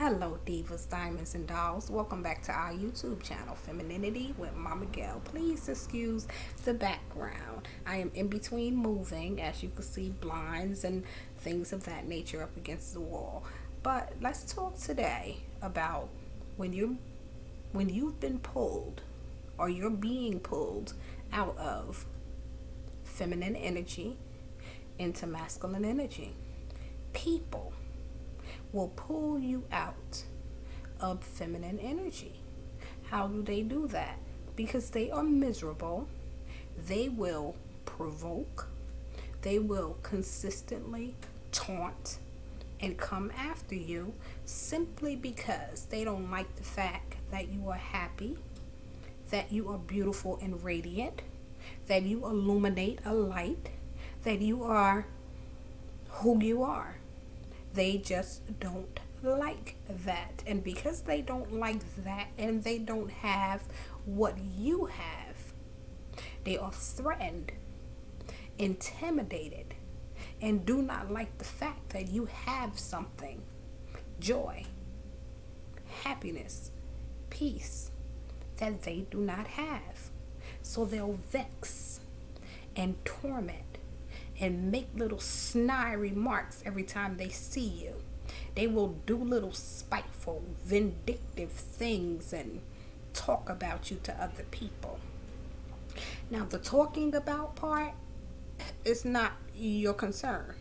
Hello, divas, diamonds, and dolls. Welcome back to our YouTube channel, Femininity with Momma Gail. Please excuse the background. I am in between moving, as you can see, blinds and things of that nature up against the wall. But let's talk today about when you've been pulled or you're being pulled out of feminine energy into masculine energy. People will pull you out of feminine energy. How do they do that? Because they are miserable. They will provoke. They will consistently taunt and come after you simply because they don't like the fact that you are happy, that you are beautiful and radiant, that you illuminate a light, that you are who you are. They just don't like that. And because they don't like that and they don't have what you have, they are threatened, intimidated, and do not like the fact that you have something: joy, happiness, peace, that they do not have. So they'll vex and torment and make little snide remarks every time they see you. They will do little spiteful, vindictive things and talk about you to other people. Now, the talking about part is not your concern.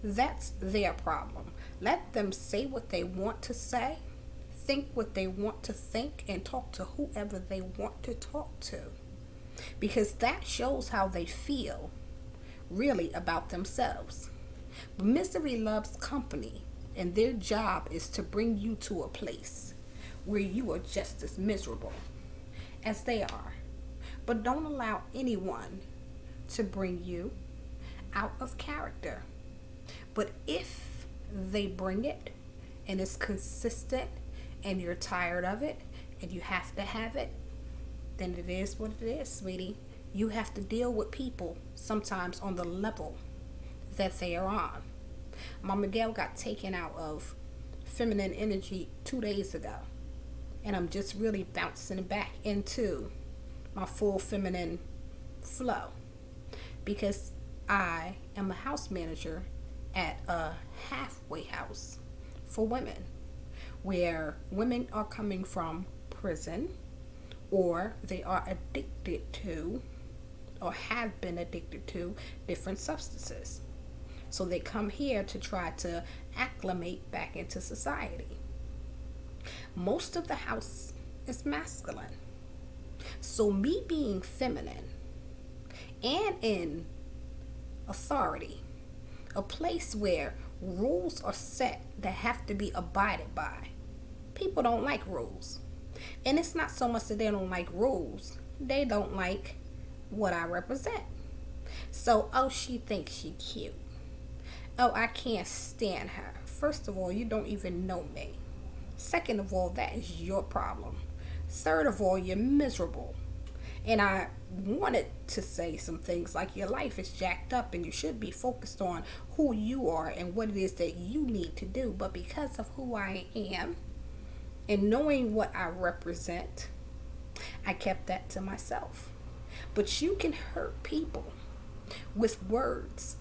That's their problem. Let them say what they want to say, think what they want to think, and talk to whoever they want to talk to. Because that shows how they feel really about themselves. But misery loves company, and their job is to bring you to a place where you are just as miserable as they are. But don't allow anyone to bring you out of character. But if they bring it and it's consistent and you're tired of it and you have to have it, then it is what it is, sweetie. You have to deal with people sometimes on the level that they are on. Momma Gail got taken out of feminine energy 2 days ago. And I'm just really bouncing back into my full feminine flow. Because I am a house manager at a halfway house for women, where women are coming from prison, or they are addicted to or have been addicted to different substances. So they come here to try to acclimate back into society. Most of the house is masculine. So me being feminine and in authority, a place where rules are set that have to be abided by. People don't like rules. And it's not so much that they don't like rules. They don't like what I represent. So, oh, she thinks she cute. Oh, I can't stand her. First of all, you don't even know me. Second of all, that is your problem. Third of all, you're miserable. And I wanted to say some things like your life is jacked up and you should be focused on who you are and what it is that you need to do. But because of who I am and knowing what I represent, I kept that to myself. But you can hurt people with words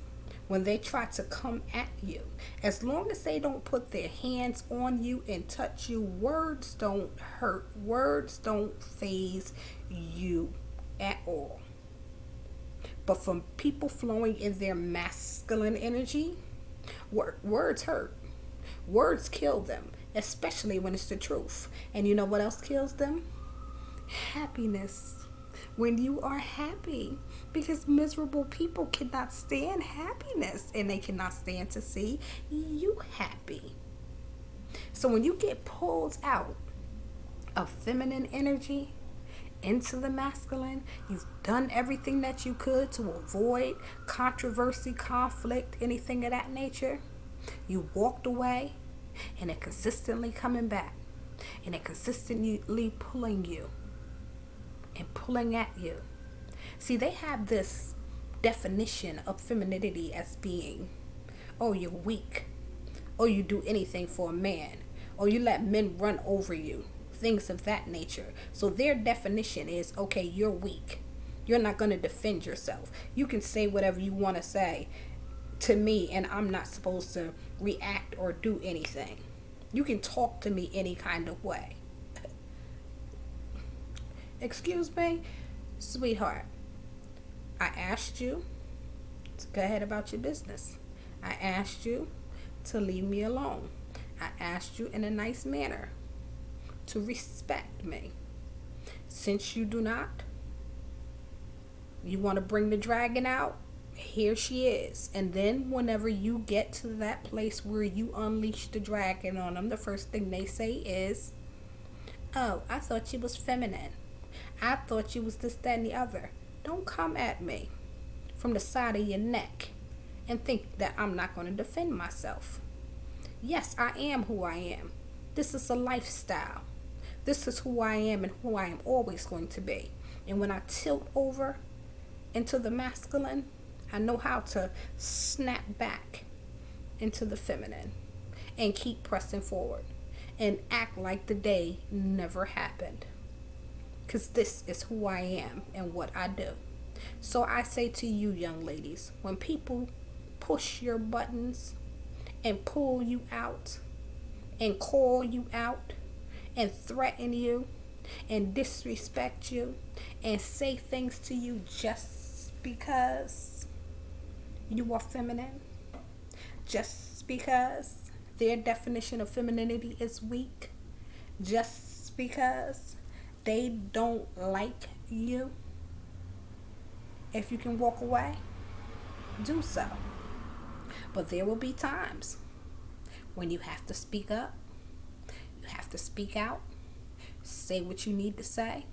when they try to come at you. As long as they don't put their hands on you and touch you, words don't hurt. Words don't faze you at all. But from people flowing in their masculine energy, words hurt. Words kill them, especially when it's the truth. And you know what else kills them? Happiness. When you are happy, because miserable people cannot stand happiness and they cannot stand to see you happy. So when you get pulled out of feminine energy into the masculine, you've done everything that you could to avoid controversy, conflict, anything of that nature. You walked away and they're consistently coming back and they're consistently pulling you and pulling at you. See, they have this definition of femininity as being, oh, you're weak, or you do anything for a man, or you let men run over you, things of that nature. So their definition is, okay, you're weak. You're not going to defend yourself. You can say whatever you want to say to me, and I'm not supposed to react or do anything. You can talk to me any kind of way. Excuse me, sweetheart. I asked you to go ahead about your business. I asked you to leave me alone. I asked you in a nice manner to respect me. Since you do not, you want to bring the dragon out, here she is. And then whenever you get to that place where you unleash the dragon on them, the first thing they say is, oh, I thought you was feminine. I thought you was this, that, and the other. Don't come at me from the side of your neck and think that I'm not going to defend myself. Yes, I am who I am. This is a lifestyle. This is who I am and who I am always going to be. And when I tilt over into the masculine, I know how to snap back into the feminine and keep pressing forward and act like the day never happened. Because this is who I am and what I do. So I say to you, young ladies, when people push your buttons and pull you out and call you out and threaten you and disrespect you and say things to you just because you are feminine, just because their definition of femininity is weak, just because they don't like you, if you can walk away, do so. But there will be times when you have to speak up, you have to speak out, say what you need to say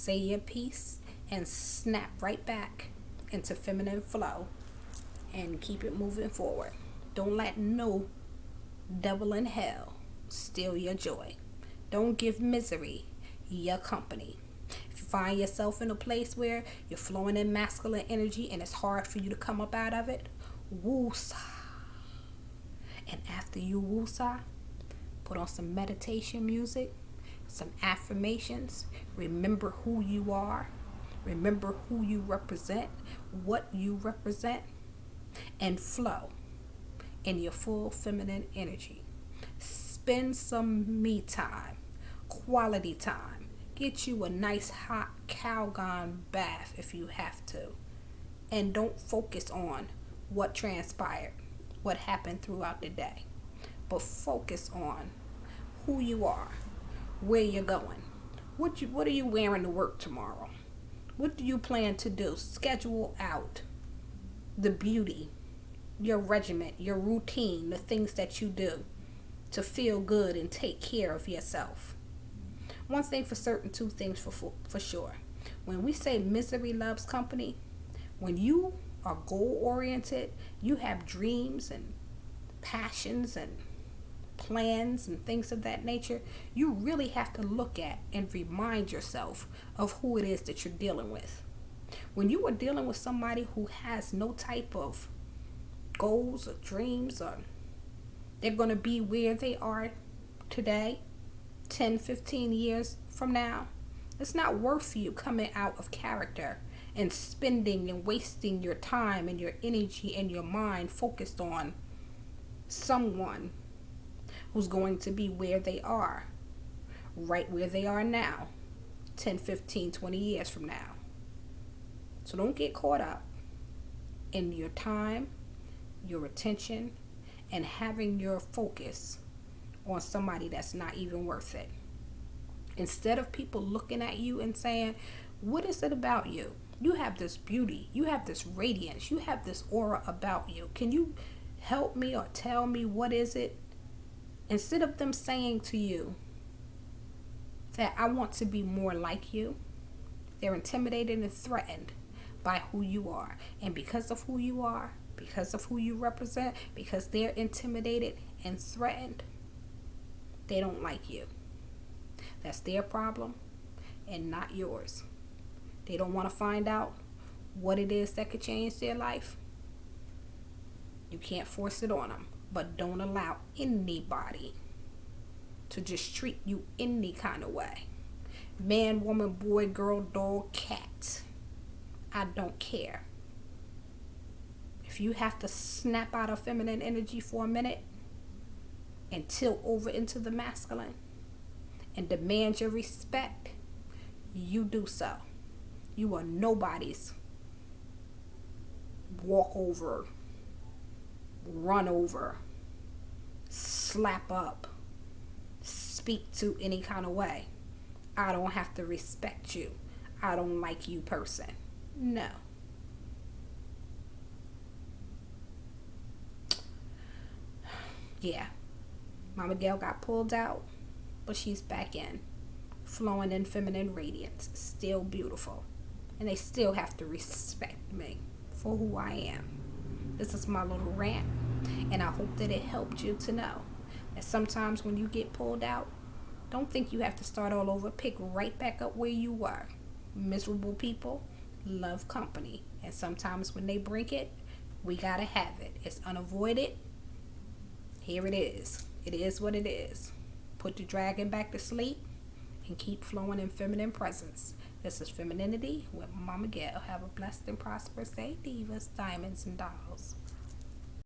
your piece, and snap right back into feminine flow and keep it moving forward. Don't let no devil in hell steal your joy. Don't give misery your company. If you find yourself in a place where you're flowing in masculine energy and it's hard for you to come up out of it, woosah. And after you woosah, put on some meditation music, some affirmations. Remember who you are. Remember who you represent, what you represent, and flow in your full feminine energy. Spend some me time, quality time. Get you a nice hot Calgon bath if you have to. And don't focus on what transpired, what happened throughout the day. But focus on who you are, where you're going. What are you wearing to work tomorrow? What do you plan to do? Schedule out the beauty, your regiment, your routine, the things that you do to feel good and take care of yourself. One thing for certain, two things for sure. When we say misery loves company, when you are goal-oriented, you have dreams and passions and plans and things of that nature, you really have to look at and remind yourself of who it is that you're dealing with. When you are dealing with somebody who has no type of goals or dreams, or they're going to be where they are today, 10, 15 years from now, it's not worth you coming out of character and spending and wasting your time and your energy and your mind focused on someone who's going to be where they are, right where they are now, 10, 15, 20 years from now. So don't get caught up in your time, your attention, and having your focus on somebody that's not even worth it. Instead of people looking at you and saying, what is it about you? You have this beauty, you have this radiance, you have this aura about you. Can you help me or tell me what is it? Instead of them saying to you that I want to be more like you, they're intimidated and threatened by who you are. And because of who you are, because of who you represent, because they're intimidated and threatened, they don't like you. That's their problem and not yours. They don't want to find out what it is that could change their life. You can't force it on them, but don't allow anybody to just treat you any kind of way. Man, woman, boy, girl, dog, cat. I don't care. If you have to snap out of feminine energy for a minute and tilt over into the masculine and demand your respect, you do so. You are nobody's walk over, run over, slap up, speak to any kind of way. I don't have to respect you. I don't like you, person. No. Yeah. Momma Gail got pulled out, but she's back in. Flowing in feminine radiance. Still beautiful. And they still have to respect me for who I am. This is my little rant. And I hope that it helped you to know that sometimes when you get pulled out, don't think you have to start all over. Pick right back up where you were. Miserable people love company. And sometimes when they bring it, we gotta have it. It's unavoided. Here it is. It is what it is. Put the dragon back to sleep and keep flowing in feminine presence. This is Femininity with Momma Gail. Have a blessed and prosperous day, divas, diamonds, and dolls.